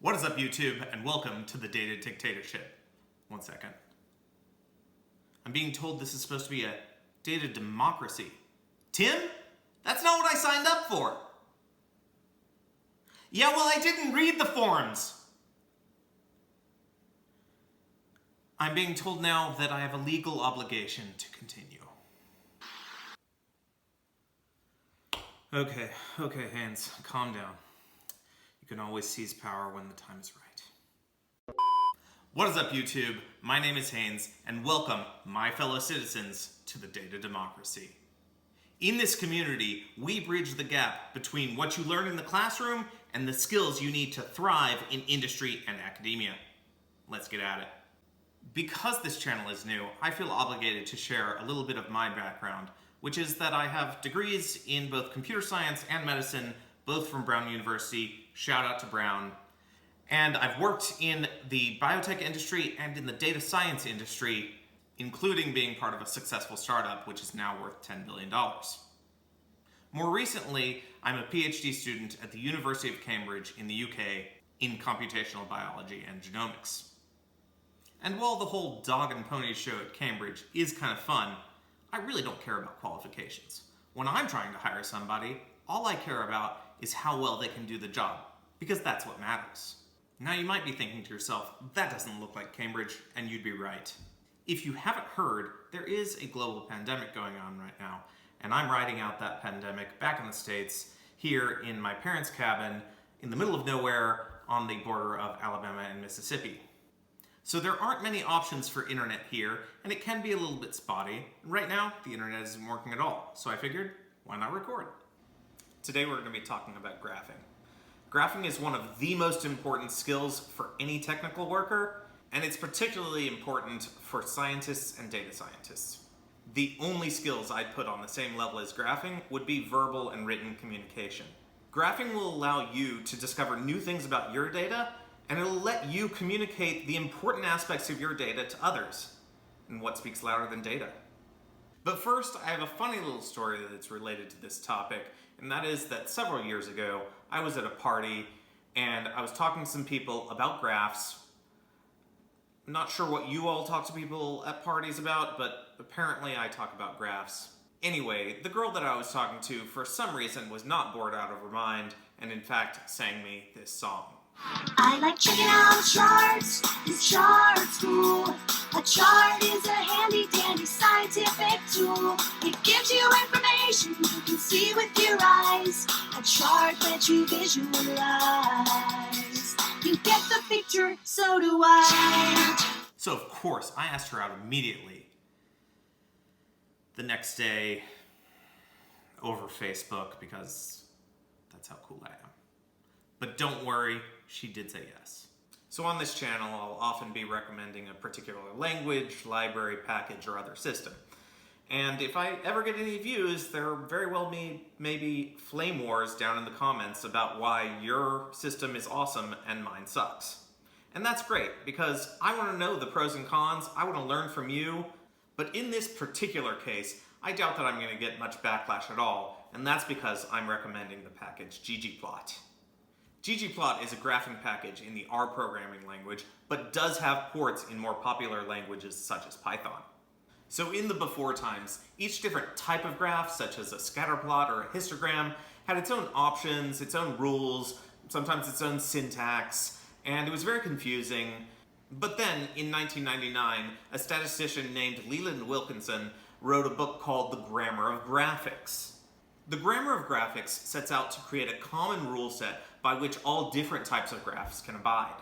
What is up, YouTube, and welcome to the Data Dictatorship. One second. I'm being told this is supposed to be a data democracy. Tim? That's not what I signed up for. Yeah, well, I didn't read the forms. I'm being told now that I have a legal obligation to continue. Okay, Haynes, calm down. You can always seize power when the time is right. What is up, YouTube? My name is Haynes, and welcome, my fellow citizens, to the data democracy. In this community, we bridge the gap between what you learn in the classroom and the skills you need to thrive in industry and academia. Let's get at it. Because this channel is new, I feel obligated to share a little bit of my background, which is that I have degrees in both computer science and medicine, both from Brown University. Shout out to Brown. And I've worked in the biotech industry and in the data science industry, including being part of a successful startup, which is now worth $10 billion. More recently, I'm a PhD student at the University of Cambridge in the UK in computational biology and genomics. And while the whole dog and pony show at Cambridge is kind of fun, I really don't care about qualifications. When I'm trying to hire somebody, all I care about is how well they can do the job, because that's what matters. Now you might be thinking to yourself, that doesn't look like Cambridge, and you'd be right. If you haven't heard, there is a global pandemic going on right now, and I'm riding out that pandemic back in the States, here in my parents' cabin, in the middle of nowhere, on the border of Alabama and Mississippi. So there aren't many options for internet here, and it can be a little bit spotty. Right now, the internet isn't working at all, so I figured, why not record? Today we're going to be talking about graphing. Graphing is one of the most important skills for any technical worker, and it's particularly important for scientists and data scientists. The only skills I'd put on the same level as graphing would be verbal and written communication. Graphing will allow you to discover new things about your data, and it'll let you communicate the important aspects of your data to others. And what speaks louder than data? But first, I have a funny little story that's related to this topic, and that is that several years ago, I was at a party, and I was talking to some people about graphs. I'm not sure what you all talk to people at parties about, but apparently I talk about graphs. Anyway, the girl that I was talking to, for some reason, was not bored out of her mind, and in fact, sang me this song. I like checking out charts, 'cause charts rule. A chart is a handy dandy scientific tool. It gives you information you can see with your eyes. A chart lets you visualize. You get the picture, so do I. So of course, I asked her out immediately. The next day, over Facebook, because that's how cool I am. But don't worry, she did say yes. So on this channel, I'll often be recommending a particular language, library, package, or other system. And if I ever get any views, there very well may be flame wars down in the comments about why your system is awesome and mine sucks. And that's great, because I want to know the pros and cons, I want to learn from you. But in this particular case, I doubt that I'm going to get much backlash at all, and that's because I'm recommending the package Ggplot. Ggplot is a graphing package in the R programming language, but does have ports in more popular languages such as Python. So in the before times, each different type of graph, such as a scatterplot or a histogram, had its own options, its own rules, sometimes its own syntax, and it was very confusing. But then, in 1999, a statistician named Leland Wilkinson wrote a book called The Grammar of Graphics. The Grammar of Graphics sets out to create a common rule set by which all different types of graphs can abide.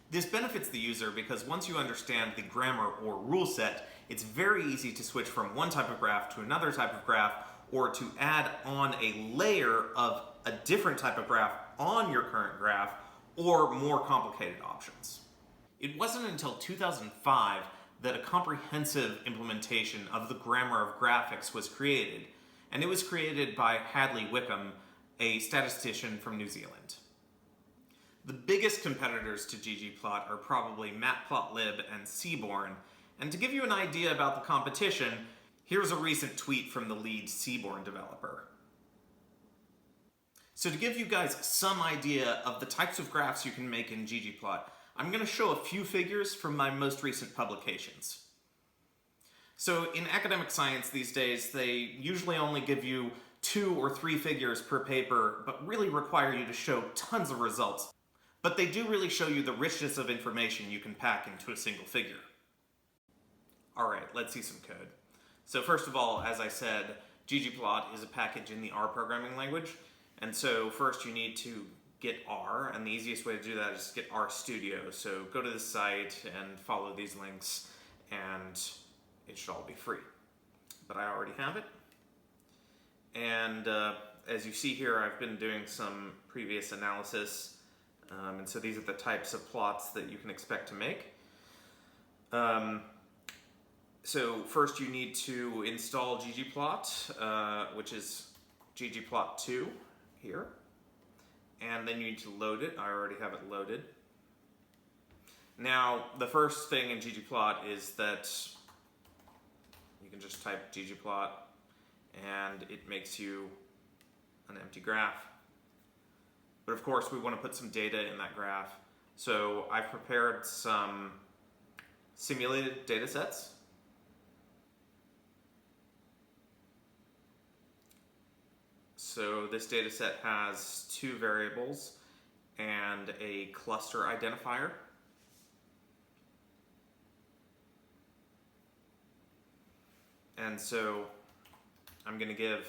This benefits the user because once you understand the grammar or rule set, it's very easy to switch from one type of graph to another type of graph, or to add on a layer of a different type of graph on your current graph, or more complicated options. It wasn't until 2005 that a comprehensive implementation of the Grammar of Graphics was created, and it was created by Hadley Wickham, a statistician from New Zealand. The biggest competitors to Ggplot are probably Matplotlib and Seaborn, and to give you an idea about the competition, here's a recent tweet from the lead Seaborn developer. So to give you guys some idea of the types of graphs you can make in ggplot, I'm going to show a few figures from my most recent publications. So in academic science these days, they usually only give you 2 or 3 figures per paper, but really require you to show tons of results. But they do really show you the richness of information you can pack into a single figure. Alright, let's see some code. So first of all, as I said, ggplot is a package in the R programming language. And so first you need to get R, and the easiest way to do that is get RStudio. So go to the site and follow these links, and it should all be free. But I already have it. And as you see here, I've been doing some previous analysis. And so these are the types of plots that you can expect to make. So first you need to install ggplot, which is ggplot2 here. And then you need to load it. I already have it loaded. Now, the first thing in ggplot is that you can just type ggplot and it makes you an empty graph. But of course, we want to put some data in that graph. So I've prepared some simulated data sets. So this data set has 2 variables and a cluster identifier. And so I'm going to give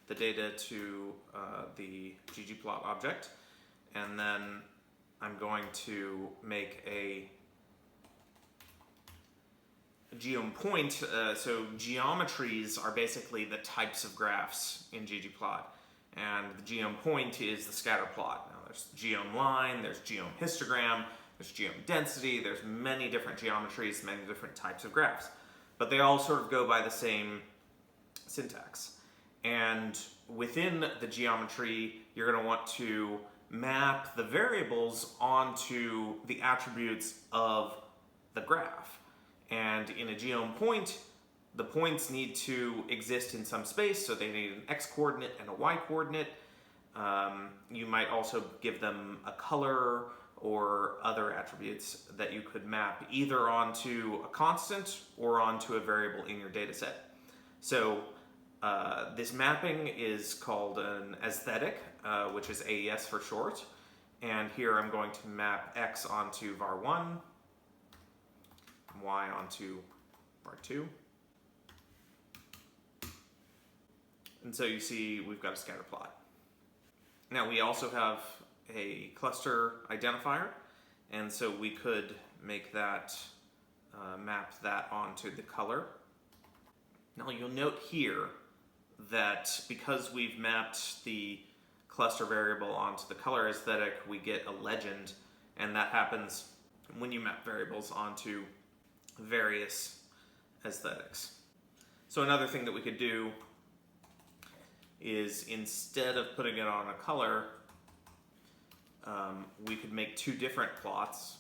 the data to the ggplot object, and then I'm going to make a geom point. So geometries are basically the types of graphs in ggplot, and the geom point is the scatter plot. Now there's geom line, there's geom histogram, there's geom density, there's many different geometries, many different types of graphs, but they all sort of go by the same syntax. And within the geometry, you're going to want to map the variables onto the attributes of the graph. And in a geom point, the points need to exist in some space, so they need an x-coordinate and a y-coordinate. You might also give them a color or other attributes that you could map either onto a constant or onto a variable in your data set. So this mapping is called an aesthetic, which is AES for short. And here I'm going to map x onto var1, y onto var2. And so you see we've got a scatter plot. Now we also have a cluster identifier, and so we could make that, map that onto the color. Now you'll note here that because we've mapped the cluster variable onto the color aesthetic, we get a legend, and that happens when you map variables onto various aesthetics. So another thing that we could do is, instead of putting it on a color, we could make 2 different plots,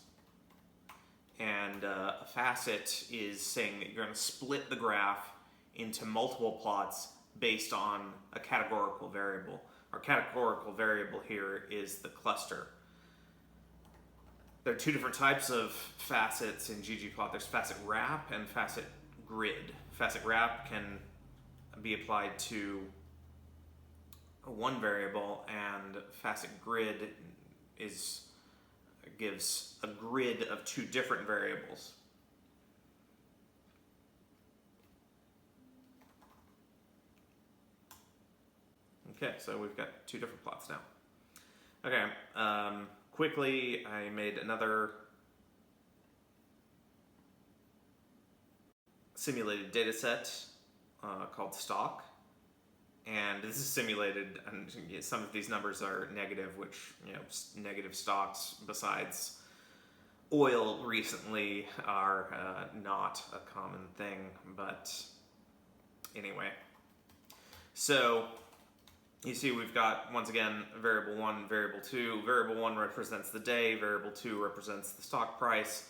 and a facet is saying that you're going to split the graph into multiple plots based on a categorical variable. Our categorical variable here is the cluster. There are 2 different types of facets in ggplot. There's facet wrap and facet grid. Facet wrap can be applied to one variable, and facet grid gives a grid of 2 different variables. Okay, so we've got 2 different plots now. Okay, quickly, I made another simulated data set called stock. And this is simulated, and some of these numbers are negative, which, negative stocks besides oil recently are not a common thing, but anyway. So you see we've got, once again, variable 1, variable 2. Variable 1 represents the day, variable 2 represents the stock price.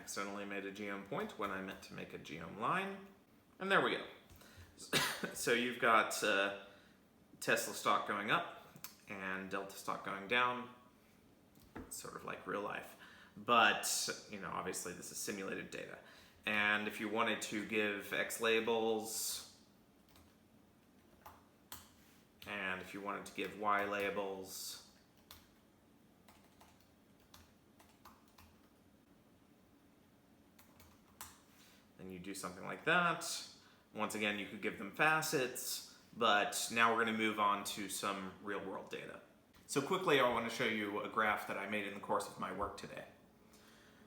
accidentally made a geom point when I meant to make a geom line. And there we go. So you've got Tesla stock going up and Delta stock going down. It's sort of like real life. But, obviously this is simulated data. And if you wanted to give X labels, and if you wanted to give Y labels, then you do something like that. Once again, you could give them facets, but now we're going to move on to some real-world data. So quickly, I want to show you a graph that I made in the course of my work today.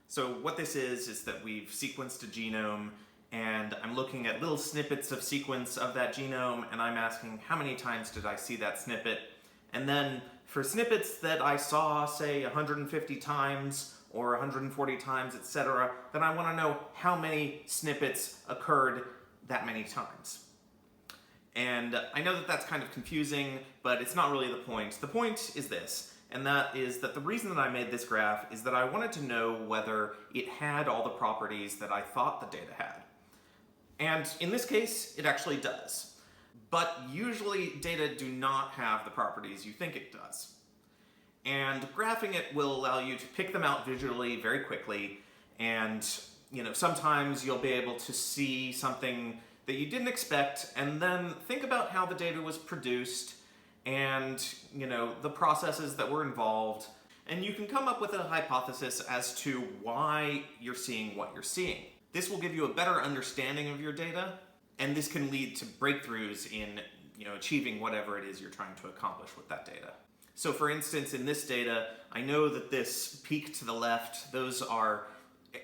So what this is that we've sequenced a genome, and I'm looking at little snippets of sequence of that genome, and I'm asking how many times did I see that snippet? And then for snippets that I saw, say, 150 times or 140 times, etc., then I want to know how many snippets occurred that many times. And I know that that's kind of confusing, but it's not really the point. The point is this, and that is that the reason that I made this graph is that I wanted to know whether it had all the properties that I thought the data had. And in this case, it actually does. But usually data do not have the properties you think it does. And graphing it will allow you to pick them out visually very quickly, and sometimes you'll be able to see something that you didn't expect, and then think about how the data was produced and the processes that were involved, and you can come up with a hypothesis as to why you're seeing what you're seeing. This will give you a better understanding of your data, and this can lead to breakthroughs in achieving whatever it is you're trying to accomplish with that data. So for instance, in this data, I know that this peak to the left, those are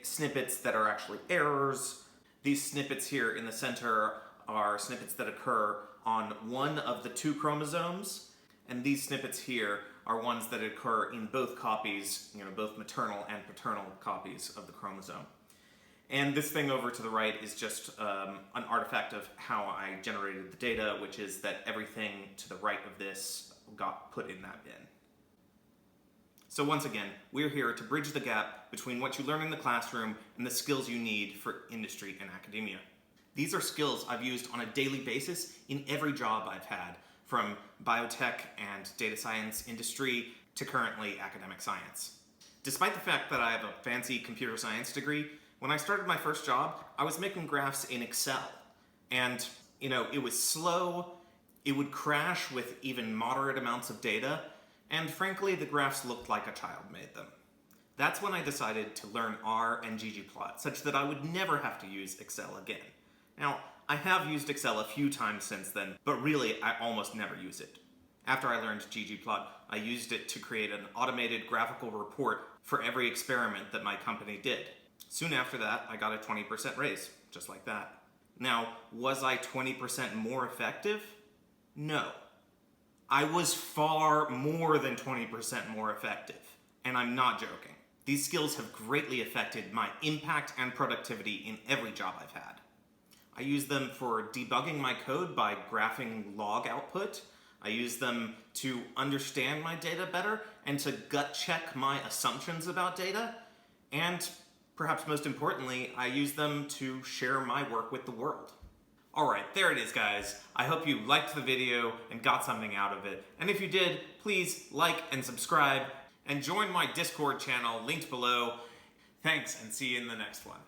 snippets that are actually errors. These snippets here in the center are snippets that occur on one of the two chromosomes, and these snippets here are ones that occur in both copies, both maternal and paternal copies of the chromosome. And this thing over to the right is just an artifact of how I generated the data, which is that everything to the right of this got put in that bin. So once again, we're here to bridge the gap between what you learn in the classroom and the skills you need for industry and academia. These are skills I've used on a daily basis in every job I've had, from biotech and data science industry to currently academic science. Despite the fact that I have a fancy computer science degree, when I started my first job, I was making graphs in Excel. And, it was slow, it would crash with even moderate amounts of data, and frankly, the graphs looked like a child made them. That's when I decided to learn R and ggplot, such that I would never have to use Excel again. Now, I have used Excel a few times since then, but really, I almost never use it. After I learned ggplot, I used it to create an automated graphical report for every experiment that my company did. Soon after that, I got a 20% raise, just like that. Now, was I 20% more effective? No. I was far more than 20% more effective, and I'm not joking. These skills have greatly affected my impact and productivity in every job I've had. I use them for debugging my code by graphing log output. I use them to understand my data better and to gut check my assumptions about data. And perhaps most importantly, I use them to share my work with the world. Alright, there it is, guys. I hope you liked the video and got something out of it. And if you did, please like and subscribe and join my Discord channel linked below. Thanks, and see you in the next one.